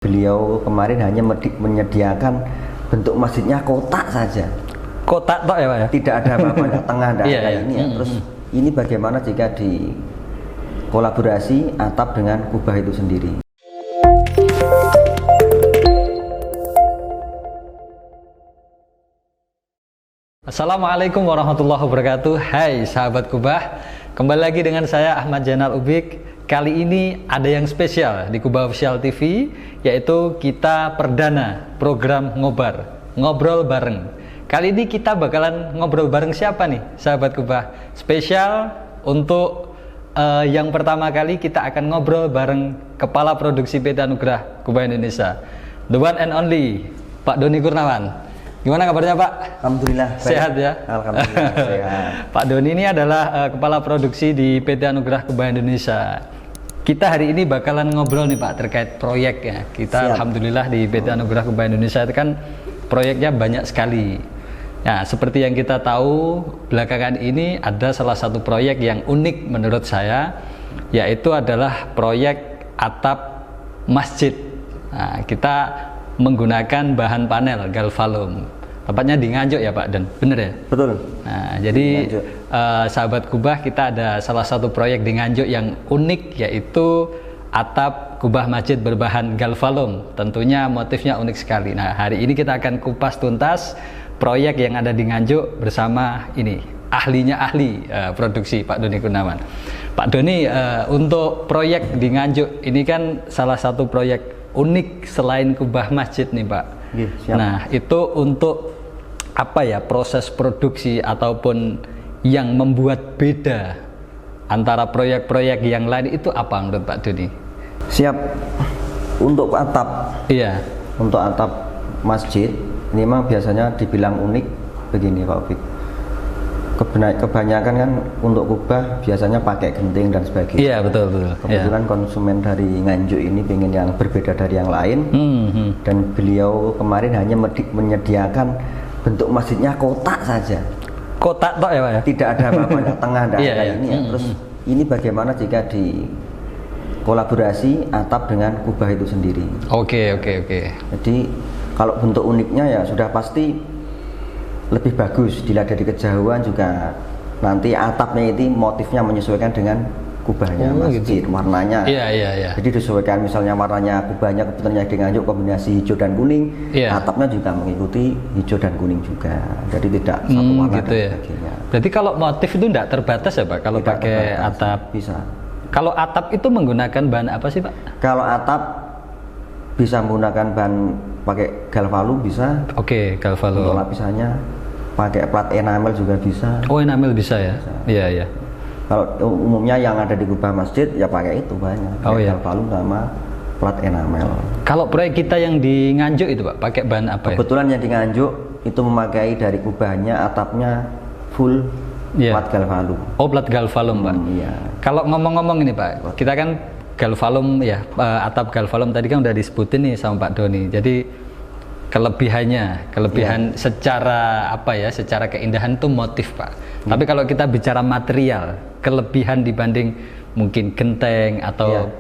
Beliau kemarin hanya menyediakan bentuk masjidnya kotak saja. Kotak tok ya Pak ya? Tidak ada apa-apa, tengah ada Iya. ini ya. Terus ini bagaimana jika di kolaborasi atap dengan kubah itu sendiri? Assalamualaikum warahmatullahi wabarakatuh. Hai sahabat Kubah, kembali lagi dengan saya Ahmad Jainal Ubik. Kali ini ada yang spesial di Kubah Official TV, yaitu kita perdana program ngobrol bareng. Kali ini kita bakalan ngobrol bareng siapa nih sahabat Kubah? Spesial untuk yang pertama kali kita akan ngobrol bareng Kepala Produksi PT Anugerah Kubah Indonesia, the one and only Pak Doni Kurnawan. Gimana kabarnya Pak? Alhamdulillah baik. Sehat ya? Alhamdulillah sehat. Pak Doni ini adalah Kepala Produksi di PT Anugerah Kubah Indonesia. Kita hari ini bakalan ngobrol nih Pak terkait proyek ya. Kita alhamdulillah di PT Anugerah Kubah Indonesia itu kan proyeknya banyak sekali. Nah, seperti yang kita tahu belakangan ini ada salah satu proyek yang unik menurut saya, yaitu adalah proyek atap masjid. Nah, kita menggunakan bahan panel galvalum. Tepatnya di Nganjuk ya Pak Dan, bener ya? Betul. Nah, jadi sahabat Kubah, kita ada salah satu proyek di Nganjuk yang unik, yaitu atap kubah masjid berbahan galvalum. Tentunya motifnya unik sekali. Nah, hari ini kita akan kupas tuntas proyek yang ada di Nganjuk bersama ini ahlinya ahli produksi Pak Doni Kurnawan. Pak Doni, untuk proyek di Nganjuk ini kan salah satu proyek unik selain kubah masjid nih Pak. Siap. Nah, itu untuk apa ya, proses produksi ataupun yang membuat beda antara proyek-proyek yang lain itu apa menurut Pak Doni? Siap. Untuk atap. Iya. Untuk atap masjid ini memang biasanya dibilang unik begini Pak Ubik. Kebanyakan kan untuk kubah biasanya pakai genting dan sebagainya. Iya, betul. Kebetulan konsumen dari Nganjuk ini pengen yang berbeda dari yang lain. Dan beliau kemarin hanya menyediakan bentuk masjidnya kotak saja. Kotak tok ya Pak ya? Tidak ada apa-apa, tengah ada ini ya. Terus ini bagaimana jika di kolaborasi atap dengan kubah itu sendiri? Oke. Jadi kalau bentuk uniknya ya sudah pasti lebih bagus, dilihat dari kejauhan juga nanti atapnya itu motifnya menyesuaikan dengan kubahnya masjid, gitu. Warnanya. Iya. Jadi disesuaikan, misalnya warnanya kubahnya kebetulan di Nganjuk kombinasi hijau dan kuning, atapnya juga mengikuti hijau dan kuning juga. Jadi tidak satu warna gitu dan ya. sebagainya. Berarti kalau motif itu tidak terbatas ya Pak kalau Tidak pakai terbatas, atap? bisa. Kalau atap itu menggunakan bahan apa sih Pak? Kalau atap bisa menggunakan bahan pakai galvalum bisa. Oke, galvalum. Untuk lapisannya pakai plat enamel juga bisa. Oh, enamel bisa ya? Iya. Kalau umumnya yang ada di kubah masjid ya pakai itu banyak. Galvalum sama plat enamel. Kalau proyek kita yang di Nganjuk itu Pak, pakai bahan apa? Kebetulan yang di Nganjuk itu memakai dari kubahnya atapnya full plat galvalum. Oh, plat galvalum Pak. Iya. Kalau ngomong-ngomong ini Pak, kita kan galvalum ya, atap galvalum tadi kan udah disebutin nih sama Pak Doni. Jadi kelebihan secara apa ya, secara keindahan itu motif Pak. Tapi kalau kita bicara material, kelebihan dibanding mungkin genteng atau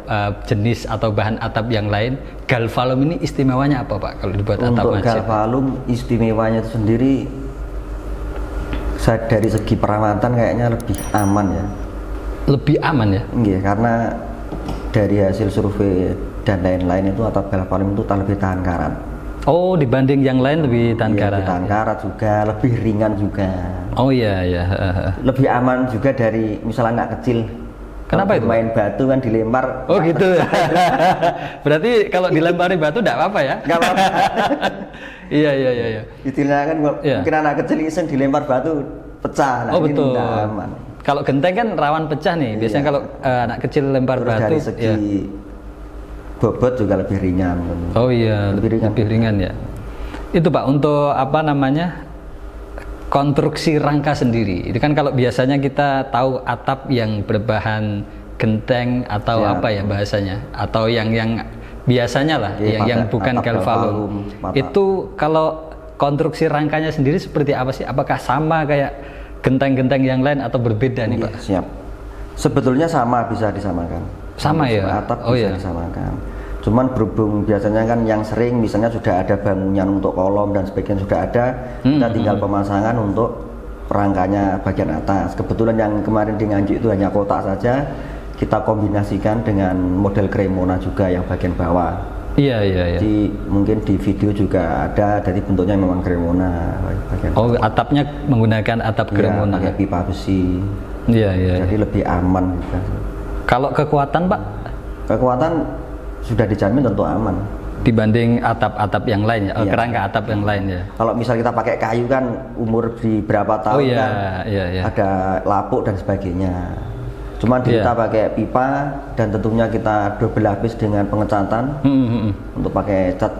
jenis atau bahan atap yang lain, galvalum ini istimewanya apa Pak kalau dibuat atap masjid? Untuk galvalum istimewanya itu sendiri dari segi perawatan kayaknya lebih aman ya. Lebih aman ya? Iya, karena dari hasil survei dan lain-lain itu atap galvalum itu lebih tahan karat. Oh, dibanding yang lain lebih tahan karat. Lebih tahan karat juga, lebih ringan juga. Oh iya. Lebih aman juga dari misalnya anak kecil. Kenapa itu? Main batu kan dilempar. Oh gitu. Berarti kalau dilempari batu enggak apa-apa ya? Enggak apa-apa. Iya. Istilahnya kan mungkin anak kecil iseng dilempar batu pecah. Oh betul. Aman. Kalau genteng kan rawan pecah nih. Biasanya kalau anak kecil lempar batu dari segi bobot juga lebih ringan. Oh iya, lebih ringan ya. Itu Pak, untuk apa namanya, konstruksi rangka sendiri. Itu kan kalau biasanya kita tahu atap yang berbahan genteng atau apa ya bahasanya, atau yang biasanya lah, yang bukan galvalum. Itu kalau konstruksi rangkanya sendiri seperti apa sih? Apakah sama kayak genteng-genteng yang lain atau berbeda nih Pak? Siap. Sebetulnya sama, bisa disamakan. Sama ya? Atap bisa disamakan. Cuman berhubung biasanya kan yang sering misalnya sudah ada bangunan untuk kolom dan sebagainya sudah ada, kita tinggal pemasangan untuk rangkanya bagian atas. Kebetulan yang kemarin di Nganjuk itu hanya kotak saja, kita kombinasikan dengan model Cremona juga yang bagian bawah. Iya. Jadi mungkin di video juga ada, jadi bentuknya memang Cremona. Atapnya menggunakan atap Cremona. Pakai pipa besi. Iya. Jadi lebih aman juga. Kalau kekuatan Pak? Kekuatan sudah dijamin tentu aman. Dibanding atap-atap yang lain ya, kerangka atap yang lain ya. Kalau misal kita pakai kayu kan umur di berapa tahun kan ada lapuk dan sebagainya. Cuman kita pakai pipa dan tentunya kita double lapis dengan pengecatan untuk pakai cat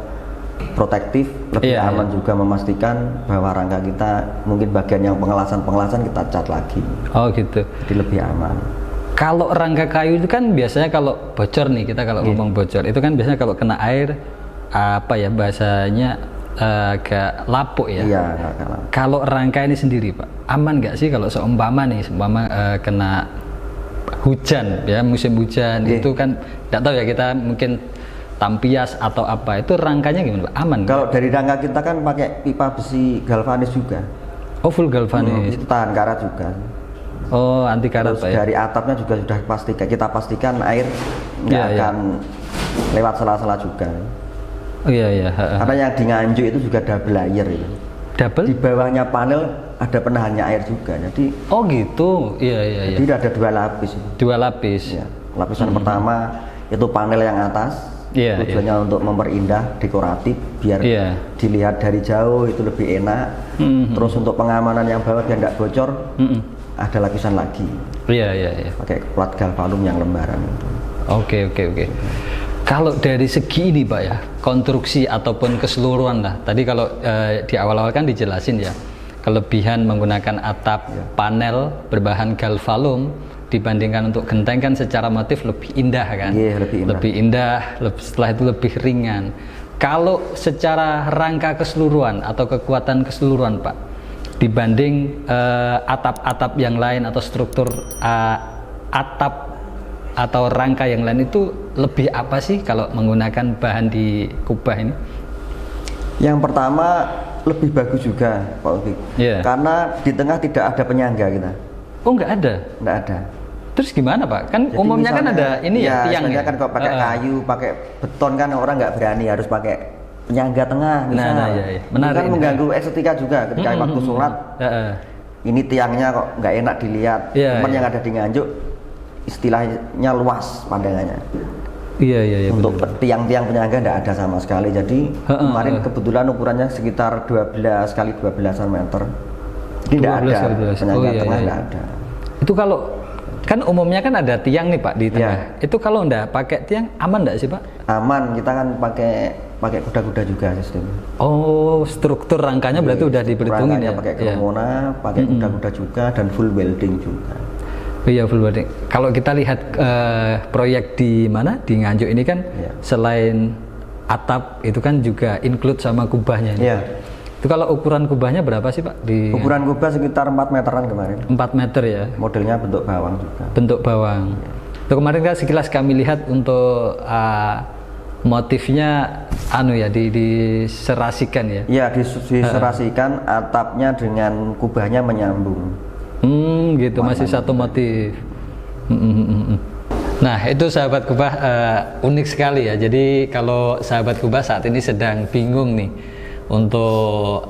protektif lebih aman juga, memastikan bahwa rangka kita mungkin bagian yang pengelasan kita cat lagi. Oh gitu. Jadi lebih aman. Kalau rangka kayu itu kan biasanya kalau bocor nih, kita kalau ngomong bocor itu kan biasanya kalau kena air apa ya bahasanya agak lapuk ya. Iya, agak lapuk. Kalau rangka ini sendiri Pak, aman nggak sih kalau seumpama kena hujan ya, musim hujan itu kan nggak tahu ya, kita mungkin tampias atau apa, itu rangkanya gimana Pak? Aman? Kalau dari rangka kita kan pakai pipa besi galvanis juga. Oh full galvanis. Itu tahan karat juga. Oh anti karat Pak ya? Dari atapnya juga sudah kita pastikan air nggak akan lewat sela-sela juga. Oh iya. Karena yang di Nganjuk itu juga double layer ya. Double? Di bawahnya panel ada penahannya air juga. Jadi oh gitu. Iya. Jadi ada 2 lapis. 2 lapis. Ya. Lapisan pertama itu panel yang atas. Tujuannya untuk memperindah, dekoratif, biar dilihat dari jauh itu lebih enak. Terus untuk pengamanan yang bawah biar tidak bocor, ada lapisan lagi. Iya. Pakai plat galvanum yang lembaran. Oke. Kalau dari segi ini Pak ya, konstruksi ataupun keseluruhan lah. Tadi kalau di awal-awal kan dijelasin ya, kelebihan menggunakan atap panel berbahan galvanum dibandingkan untuk genteng kan secara motif lebih indah kan? Iya, lebih indah. Setelah itu lebih ringan. Kalau secara rangka keseluruhan atau kekuatan keseluruhan Pak, dibanding atap-atap yang lain atau struktur atap atau rangka yang lain itu lebih apa sih kalau menggunakan bahan di kubah ini? Yang pertama lebih bagus juga Pak Ubik, karena di tengah tidak ada penyangga kita. Oh nggak ada? Nggak ada. Terus gimana Pak? Kan jadi umumnya misalnya, kan ada ini tiang ya. Kan kalau pakai kayu, pakai beton kan orang nggak berani, harus pakai penyangga tengah misalnya. Menarik, kan mengganggu estetika juga ketika waktu sholat. Ini tiangnya kok nggak enak dilihat. Cuman yang ada di Nganjuk istilahnya luas pandangannya. Iya. Untuk tiang-tiang penyangga nggak ada sama sekali. Jadi kemarin kebetulan ukurannya sekitar 12 kali 12 meter. Jadi nggak ada penyangga tengah, nggak ada. Itu kalau kan umumnya kan ada tiang nih Pak di tengah. Itu kalau nggak pakai tiang aman nggak sih Pak? Aman, kita kan pakai kuda-kuda juga sistem. Oh, struktur rangkanya berarti udah diperhitungin ya. Pakai Cremona, pakai kuda-kuda juga dan full welding juga. Iya full welding. Kalau kita lihat proyek di mana di Nganjuk ini kan selain atap itu kan juga include sama kubahnya. Iya. Itu kalau ukuran kubahnya berapa sih Pak? Ukuran kubah sekitar 4 meteran kemarin. 4 meter ya. Modelnya bentuk bawang juga. Bentuk bawang. Itu kemarin kan sekilas kami lihat untuk motifnya diserasikan ya. Iya, diserasikan atapnya dengan kubahnya menyambung. Gitu masih satu motif. Nah itu sahabat kubah unik sekali ya. Jadi kalau sahabat kubah saat ini sedang bingung nih untuk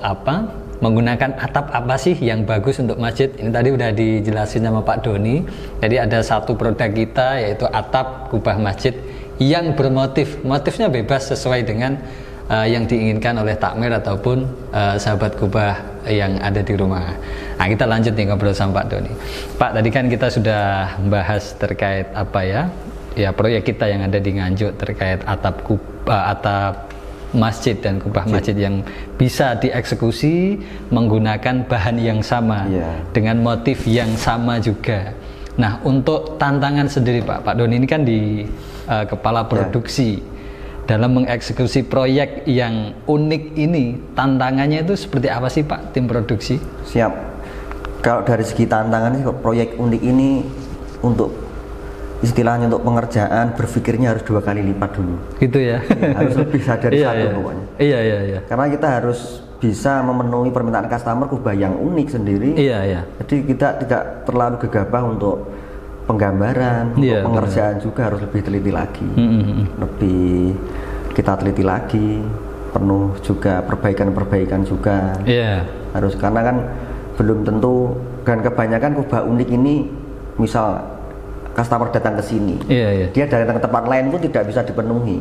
menggunakan atap apa sih yang bagus untuk masjid, ini tadi udah dijelasin sama Pak Doni. Jadi ada satu produk kita yaitu atap kubah masjid yang motifnya bebas sesuai dengan yang diinginkan oleh takmir ataupun sahabat kubah yang ada di rumah. Nah kita lanjut nih ngobrol sama Pak Doni. Pak, tadi kan kita sudah membahas terkait proyek kita yang ada di Nganjuk terkait atap masjid dan kubah masjid yang bisa dieksekusi menggunakan bahan yang sama dengan motif yang sama juga. Nah untuk tantangan sendiri Pak Doni ini kan di kepala produksi dalam mengeksekusi proyek yang unik ini, tantangannya itu seperti apa sih Pak tim produksi? Siap. Kalau dari segi tantangan sih proyek unik ini untuk istilahnya untuk pengerjaan berpikirnya harus 2 kali lipat dulu. Gitu ya. Harus lebih sadar Iya, satu iya. pokoknya. Iya. Karena kita harus bisa memenuhi permintaan customer kubah yang unik sendiri. Iya. Jadi kita tidak terlalu gegabah untuk penggambaran, untuk Iya, pengerjaan juga harus lebih teliti lagi. Lebih kita teliti lagi, penuh juga perbaikan-perbaikan juga. Iya. Harus, karena kan belum tentu, dan kebanyakan kubah unik ini misal customer datang ke sini, Iya. dia datang ke tempat lain pun tidak bisa dipenuhi.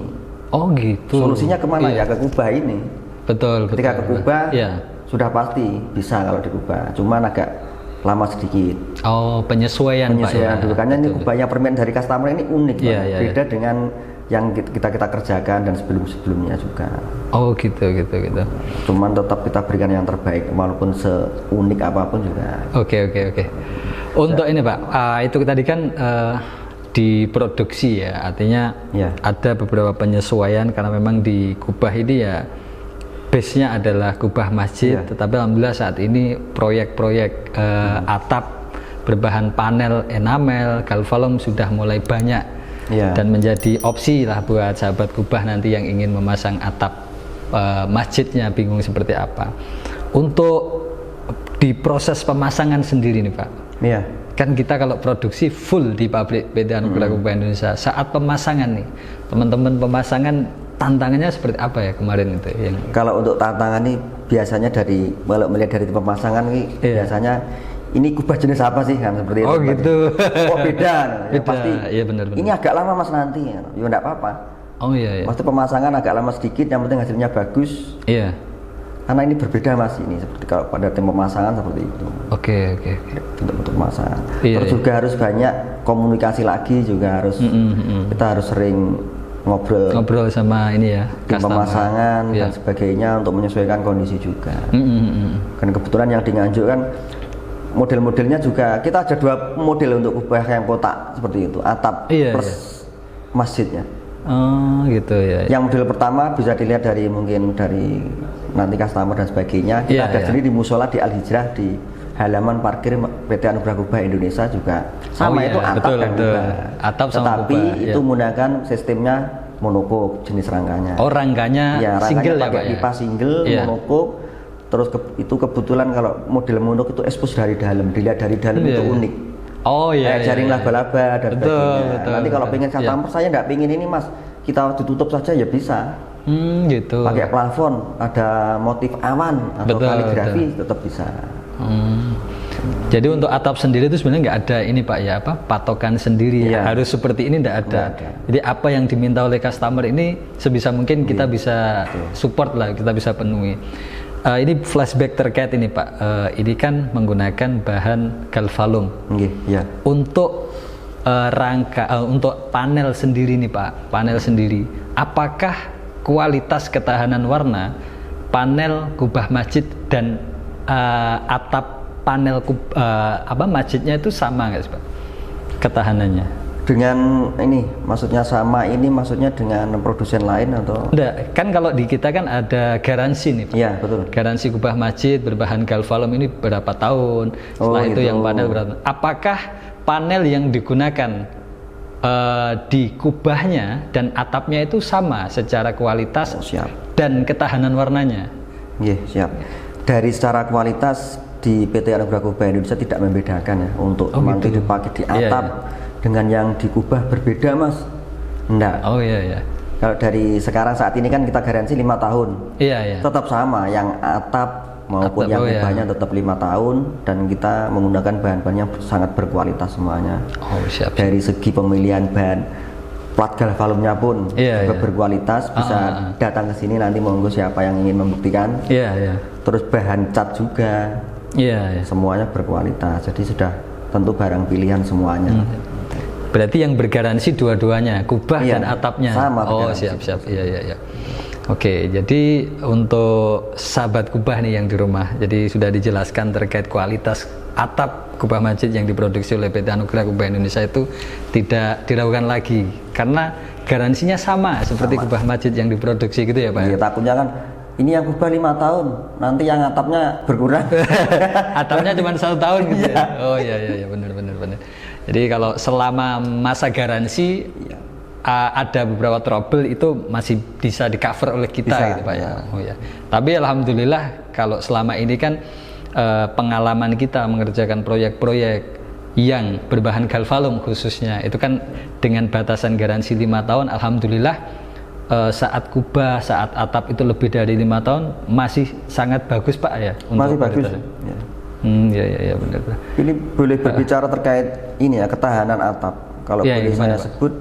Oh gitu. Solusinya kemana? Iya. Ya ke kubah ini. Betul. Ketika ke kubah, Iya. sudah pasti bisa kalau di kubah, cuman agak lama sedikit. Oh, penyesuaian Pak ya. Dulu, karena ini kubahnya permintaan dari customer ini unik, Iya, beda dengan yang kita kerjakan dan sebelumnya juga. Oh gitu. Cuman tetap kita berikan yang terbaik walaupun seunik apapun juga. Oke. Untuk ini Pak, itu tadi kan diproduksi ya, artinya Ya. ada beberapa penyesuaian karena memang di kubah ini ya base-nya adalah kubah masjid, Ya. tetapi alhamdulillah saat ini proyek-proyek atap berbahan panel enamel, galvalum sudah mulai banyak. Ya. Dan menjadi opsi lah buat sahabat kubah nanti yang ingin memasang atap masjidnya bingung seperti apa. Untuk di proses pemasangan sendiri nih Pak, Iya. kan kita kalau produksi full di pabrik PT Anugerah Kubah Indonesia, saat pemasangan nih teman-teman pemasangan tantangannya seperti apa ya kemarin itu yang... Kalau untuk tantangan ini biasanya kalau melihat dari pemasangan ini Iya. biasanya ini kubah jenis apa sih kan seperti Oh, itu. gitu. Oh beda. Ya, Beda. pasti. Iya, benar. Ini agak lama mas nanti. Ya enggak apa-apa. Oh iya. Pasti pemasangan agak lama sedikit, yang penting hasilnya bagus. Iya. Karena ini berbeda mas, ini seperti kalau pada tim pemasangan seperti itu. Oke. Untuk pemasangan. Iya, Terus juga harus banyak komunikasi lagi, juga harus kita harus sering Ngobrol sama ini ya tim customer. pemasangan Iya. dan sebagainya untuk menyesuaikan kondisi juga. Dan kebetulan yang di Nganjuk kan model-modelnya juga kita ada 2 model untuk kubah yang kotak seperti itu, atap Iya, plus masjidnya. Oh gitu ya. Yang model pertama bisa dilihat dari mungkin dari nanti customer dan sebagainya. Kita Iya, ada iya. sendiri di musola di Al Hijrah di halaman parkir PT Anugerah Kubah Indonesia juga sama, iya, itu atap betul, dan betul. kubah. Atap sama Tetapi kubah, itu iya. menggunakan sistemnya monokok jenis rangkanya. Oh rangkanya Ya, single ya rangkanya Pak pakai ya. pipa single Iya. monokok. Terus itu kebetulan kalau model monok itu expose dari dalam, dilihat dari dalam Iya, itu iya. unik. Oh iya. Kayak jaring laba-laba dan Betul, sebagainya. betul, Nanti kalau betul. pengen customer, saya nggak pengen ini mas, kita ditutup saja ya bisa. Gitu. Pakai plafon, ada motif awan atau Betul, kaligrafi tetap bisa. Jadi untuk atap sendiri itu sebenarnya nggak ada ini Pak ya, apa patokan sendiri Iya. harus seperti ini nggak ada. Nggak ada. Jadi apa yang diminta oleh customer ini sebisa mungkin kita bisa support lah, kita bisa penuhi. Ini flashback terkait ini Pak. Ini kan menggunakan bahan galvalum. Nggih, ya. Untuk untuk panel sendiri nih Pak, panel sendiri, apakah kualitas ketahanan warna panel kubah masjid dan atap panel masjidnya itu sama nggak sih Pak ketahanannya? Dengan ini maksudnya sama, ini maksudnya dengan produsen lain atau? Enggak, kan kalau di kita kan ada garansi nih Pak. Iya betul. Garansi kubah masjid berbahan galvalum ini berapa tahun, setelah itu gitu. yang panel berapa tahun. Apakah panel yang digunakan di kubahnya dan atapnya itu sama secara kualitas Siap. dan ketahanan warnanya? Iya siap. Dari secara kualitas di PT Anugerah Kubah Indonesia tidak membedakan ya untuk nanti dipakai di Iya, atap dengan yang dikubah berbeda mas. Enggak. Oh iya. Kalau dari sekarang saat ini kan kita garansi 5 tahun. Iya. Tetap sama, yang atap maupun Atap, yang iya. kubahnya tetap 5 tahun dan kita menggunakan bahan-bahan yang sangat berkualitas semuanya. Oh siap. Dari segi pemilihan bahan plat galvalumnya pun Iya, juga iya. berkualitas, bisa datang ke sini nanti monggo siapa yang ingin membuktikan. Iya. Terus bahan cat juga Iya. semuanya berkualitas. Jadi sudah tentu barang pilihan semuanya. Berarti yang bergaransi dua-duanya, kubah Iya, dan atapnya. sama Oh, bergaransi. siap. Iya. Oke, jadi untuk sahabat kubah nih yang di rumah, jadi sudah dijelaskan terkait kualitas atap kubah masjid yang diproduksi oleh PT Anugerah Kubah Indonesia itu tidak diragukan lagi karena garansinya sama seperti kubah masjid yang diproduksi gitu ya Pak? Iya, takutnya kan ini yang kubah 5 tahun, nanti yang atapnya berkurang. Atapnya cuma 1 tahun gitu ya? Oh iya, benar. Jadi kalau selama masa garansi ada beberapa trouble itu masih bisa di cover oleh kita gitu Pak ya. Oh ya. Tapi alhamdulillah kalau selama ini kan pengalaman kita mengerjakan proyek-proyek yang berbahan galvalum khususnya itu kan dengan batasan garansi 5 tahun, alhamdulillah saat kubah, saat atap itu lebih dari 5 tahun masih sangat bagus Pak ya. Masih bagus. Ya benar. Ini boleh berbicara terkait ini ya, ketahanan atap. Kalau boleh saya sebut,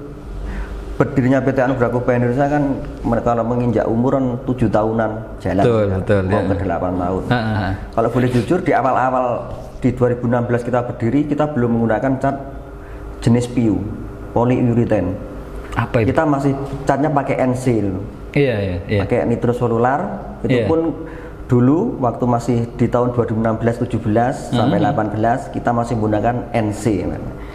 berdirinya PT Anugerah Kubah Indonesia kan kalau menginjak umuran 7 tahunan jalan, betul, mau ke 8 tahun. Kalau boleh jujur, di awal-awal di 2016 kita berdiri, kita belum menggunakan cat jenis PU, polyurethane. Apa itu? Kita masih catnya pakai NC, iya. pakai nitroselular. Itu pun dulu waktu masih di tahun 2016-17 sampai 18 kita masih menggunakan NC.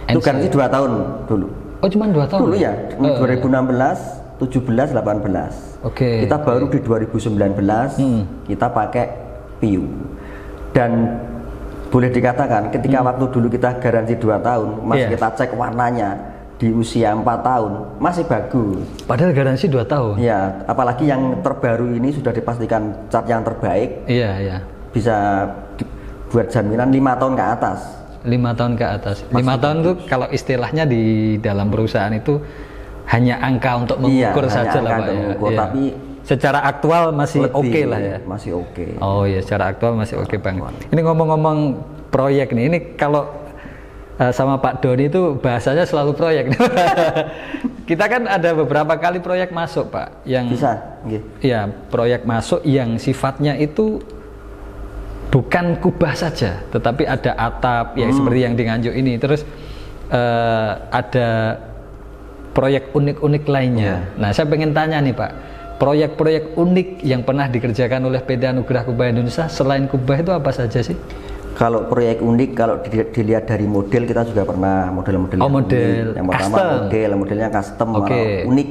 Itu garansi 2 tahun dulu. Oh, cuma 2 tahun? Dulu ya, 2016, 17, 18. Oke. Kita baru di 2019 kita pakai PU. Dan boleh dikatakan ketika waktu dulu kita garansi 2 tahun, masih kita cek warnanya di usia 4 tahun masih bagus. Padahal garansi 2 tahun. Ya, apalagi yang terbaru ini sudah dipastikan cat yang terbaik. Iya. Bisa buat jaminan 5 tahun ke atas. 5 tahun ke atas. 5 tahun itu kalau istilahnya di dalam perusahaan itu hanya angka untuk mengukur saja lah Pak ya. Tapi secara aktual masih oke lah ya. Masih oke. Oh ya, secara aktual masih oke banget. Ini ngomong-ngomong proyek nih, ini kalau sama Pak Doni itu bahasanya selalu proyek. Kita kan ada beberapa kali proyek masuk Pak, yang ya proyek masuk yang sifatnya itu bukan kubah saja, tetapi ada atap yang seperti yang di Nganjuk ini. Terus ada proyek unik-unik lainnya. Nah, saya pengen tanya nih Pak, proyek-proyek unik yang pernah dikerjakan oleh PT Anugerah Kubah Indonesia selain kubah itu apa saja sih? Kalau proyek unik, kalau dilihat dari model, kita juga pernah model-model model unik. Yang pertama modelnya custom, unik.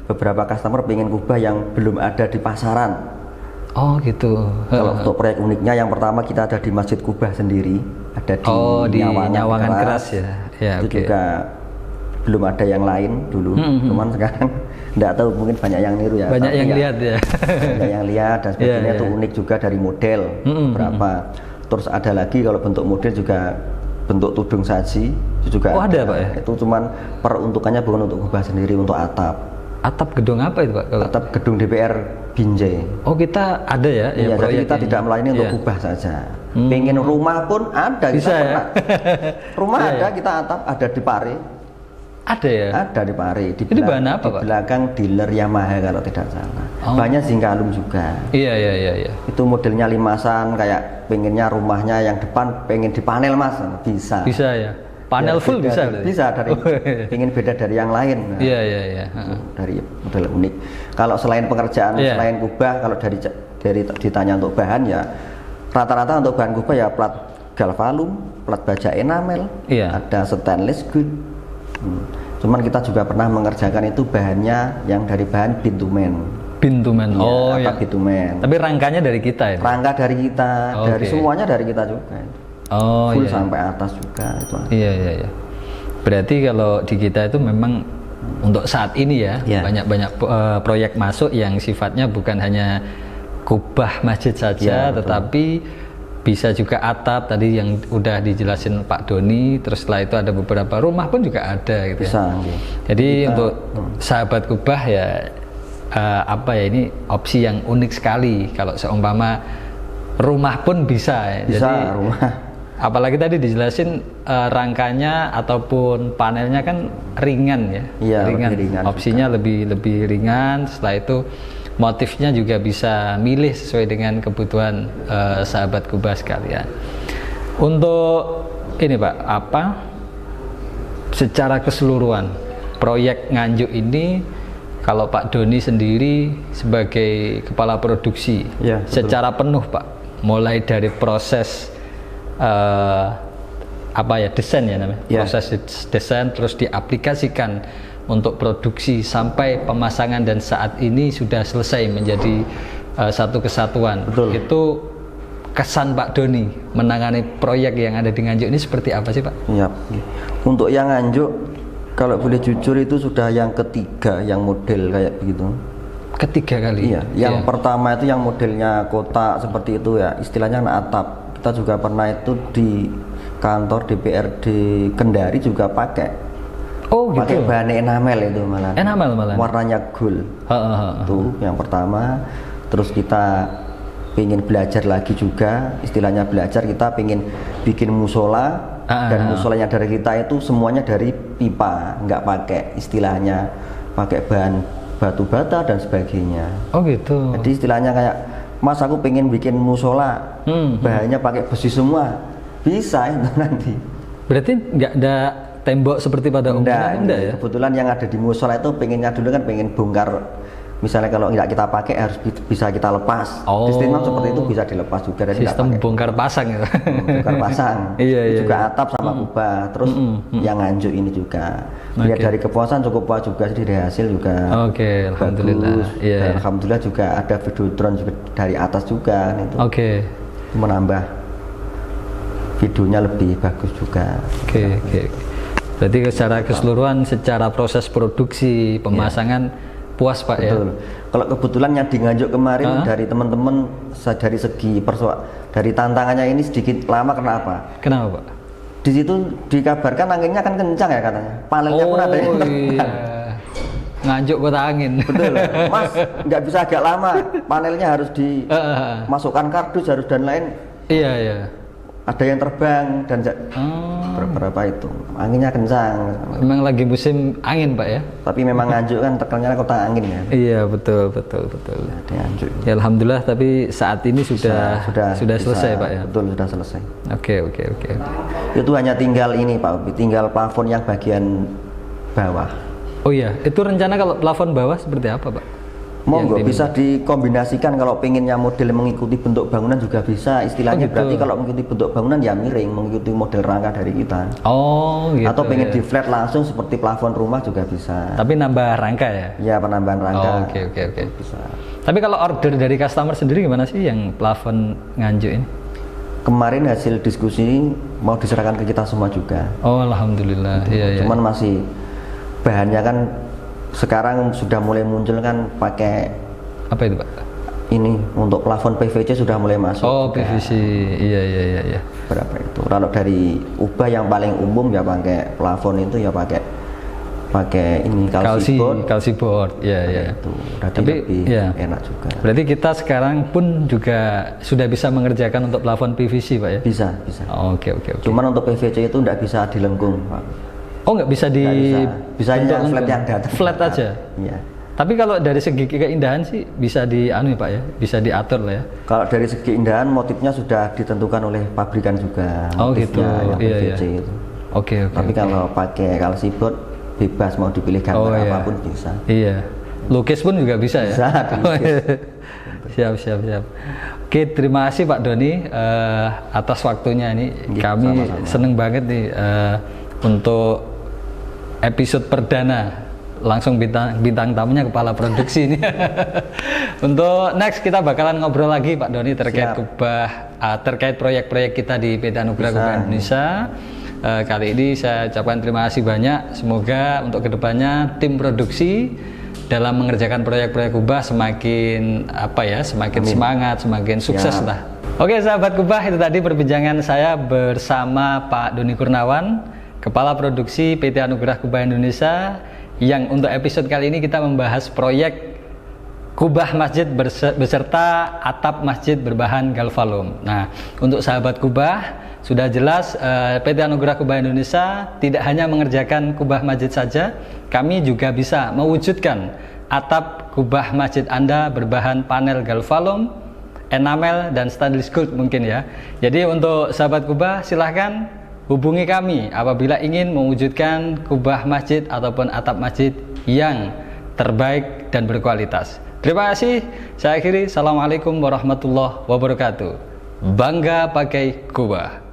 Beberapa customer pengen kubah yang belum ada di pasaran. Oh gitu. Kalau untuk proyek uniknya, yang pertama kita ada di Masjid Kubah sendiri, ada di Nyawangan Keras ya. Itu juga belum ada yang lain dulu, cuman sekarang nggak tahu, mungkin banyak yang niru ya. Banyak yang lihat ya. Banyak yang lihat dan sebagainya. Itu unik juga dari model berapa. Terus ada lagi kalau bentuk model juga bentuk tudung saji itu juga ada Pak ya? Itu cuman peruntukannya bukan untuk kubah sendiri, untuk atap. Atap gedung apa itu Pak? Atap gedung DPR Binjai. Oh, kita ada ya? Iya, jadi kita tidak melayani untuk kubah saja. Pengen rumah pun ada, bisa kita ya? Rumah ada, kita atap ada di Pare. Ada ya? Ada di Pare. Ini bahan apa Pak? Di belakang dealer Yamaha kalau tidak salah. Banyak Zinkalum juga. Iya. Itu modelnya limasan, kayak pengennya rumahnya yang depan pengen dipanel Mas, bisa. Bisa ya. Panel full bisa. Bisa dari pengen beda dari yang lain. Iya. Dari model unik. Kalau selain pekerjaan, selain kubah, kalau dari ditanya untuk bahan ya rata-rata untuk bahan kubah ya plat galvalum, plat baja enamel, ada stainless good. Cuman kita juga pernah mengerjakan itu bahannya yang dari bahan bitumen. Ya, bitumen. Tapi rangkanya dari kita ya? Rangka dari kita, dari semuanya dari kita juga. Full sampai atas juga itu. Iya. Berarti kalau di kita itu memang untuk saat ini ya banyak proyek masuk yang sifatnya bukan hanya kubah masjid saja, tetapi bisa juga atap tadi yang udah dijelasin Pak Doni. Terus setelah itu ada beberapa rumah pun juga ada gitu. Bisa. Jadi untuk sahabat kubah ya ini opsi yang unik sekali. Kalau seumpama rumah pun bisa. Jadi rumah. Apalagi tadi dijelasin rangkanya ataupun panelnya kan ringan ya. Iya, ringan. Opsinya lebih ringan. Setelah itu motifnya juga bisa milih sesuai dengan kebutuhan sahabat kubah sekalian. Untuk ini Pak, secara keseluruhan proyek Nganjuk ini, kalau Pak Doni sendiri sebagai kepala produksi, secara penuh Pak, mulai dari proses desain ya namanya, proses desain terus diaplikasikan untuk produksi sampai pemasangan dan saat ini sudah selesai menjadi satu kesatuan. Betul. Itu kesan Pak Doni menangani proyek yang ada di Nganjuk ini seperti apa sih Pak? Iya. Untuk yang Nganjuk, kalau boleh jujur itu sudah yang ketiga yang model kayak begitu. Ketiga kali? Iya. Yang pertama itu yang modelnya kotak seperti itu ya, istilahnya atap. Kita juga pernah itu di kantor DPRD Kendari juga pakai. Oh gitu. Pakai bahan enamel itu malah. Enamel malah. Warnanya gold. Itu yang pertama. Terus kita pengen belajar lagi juga, istilahnya belajar, kita pengen bikin musola dan musolanya dari kita itu semuanya dari pipa, nggak pakai istilahnya pakai bahan batu bata dan sebagainya. Oh gitu. Jadi istilahnya kayak, Mas aku pengen bikin musola, bahannya pakai besi semua, bisa itu nanti. Berarti nggak ada tembok seperti pada umumnya? Enggak ya? Kebetulan yang ada di musola itu pengennya dulu kan pengen bongkar, misalnya kalau nggak kita pakai harus bisa kita lepas. Sistem seperti itu bisa dilepas juga. Dari sistem bongkar pasang ya? Bongkar pasang. Iya. Juga atap sama kubah. Terus yang Nganjuk ini juga. Lihat dari kepuasan cukup puas juga sih, dari hasil juga. Oke, alhamdulillah. Dan alhamdulillah juga ada video drone juga dari atas juga. Itu. Menambah videonya lebih bagus juga. Oke. Berarti secara keseluruhan, secara proses produksi, pemasangan puas Pak. Betul. Kalau kebetulan yang di Nganjuk kemarin dari teman-teman dari segi dari tantangannya ini sedikit lama, kenapa? Kenapa Pak? Di situ dikabarkan anginnya kan kencang ya katanya. Panelnya pun ada yang iya. Nganjuk kota angin. Betul. Mas, nggak bisa agak lama. Panelnya harus dimasukkan kardus harus dan lain. Iya. Ada yang terbang dan berapa itu anginnya kencang. Memang lagi musim angin Pak ya. Tapi memang Nganjuk kan terkenalnya kota angin ya. Iya betul. Ya, alhamdulillah, tapi saat ini sudah selesai Pak ya. Betul, sudah selesai. Oke. Itu hanya tinggal ini Pak, tinggal plafon yang bagian bawah. Oh iya, itu rencana kalau plafon bawah seperti apa Pak? Monggo bisa dikombinasikan, kalau pengennya model mengikuti bentuk bangunan juga bisa. Istilahnya berarti kalau mengikuti bentuk bangunan ya miring, mengikuti model rangka dari kita. Oh gitu. Atau pengen di flat langsung seperti plafon rumah juga bisa. Tapi nambah rangka ya? Ya, penambahan rangka. Oke. Bisa. Tapi kalau order dari customer sendiri gimana sih yang plafon Nganjuk ini? Kemarin hasil diskusi mau diserahkan ke kita semua juga. Oh alhamdulillah. Iya. Cuman masih bahannya kan sekarang sudah mulai muncul kan pakai apa itu Pak? Ini untuk plafon PVC sudah mulai masuk. Oh juga. PVC, iya. Berapa itu? Kalau dari ubah yang paling umum ya pakai plafon itu ya pakai ini kalsiboard. Iya. Itu tapi lebih enak juga. Berarti kita sekarang pun juga sudah bisa mengerjakan untuk plafon PVC Pak ya? Bisa. Oke. Cuman untuk PVC itu tidak bisa dilengkung Pak. Oh nggak bisa bisa yang flat yang datar. Flat aja. Iya. Tapi kalau dari segi keindahan sih bisa Pak ya, bisa diatur lah ya. Kalau dari segi keindahan motifnya sudah ditentukan oleh pabrikan juga. Oh gitu. Iya. Itu. Oke. Tapi kalau pakai kalsiboard bebas, mau dipilih gambar apapun bisa. Iya. Lukis pun juga bisa ya. Siap. Oke, terima kasih Pak Doni atas waktunya ini. Kami sama-sama. Seneng banget nih untuk episode perdana langsung bintang tamunya kepala produksi ini. Untuk next kita bakalan ngobrol lagi Pak Doni terkait terkait proyek-proyek kita di PT Anugerah Kubah Indonesia. Kali ini saya ucapkan terima kasih banyak. Semoga untuk kedepannya tim produksi dalam mengerjakan proyek-proyek Kubah semakin semangat, semakin sukses lah. Oke sahabat Kubah, itu tadi perbincangan saya bersama Pak Doni Kurnawan, Kepala Produksi PT Anugerah Kubah Indonesia, yang untuk episode kali ini kita membahas proyek kubah masjid beserta atap masjid berbahan galvalum. Nah, untuk sahabat Kubah, sudah jelas PT Anugerah Kubah Indonesia tidak hanya mengerjakan kubah masjid saja, kami juga bisa mewujudkan atap kubah masjid Anda berbahan panel galvalum, enamel, dan stainless gold mungkin ya. Jadi untuk sahabat Kubah, silahkan hubungi kami apabila ingin mewujudkan kubah masjid ataupun atap masjid yang terbaik dan berkualitas. Terima kasih. Saya akhiri. Assalamualaikum warahmatullahi wabarakatuh. Bangga pakai Kubah.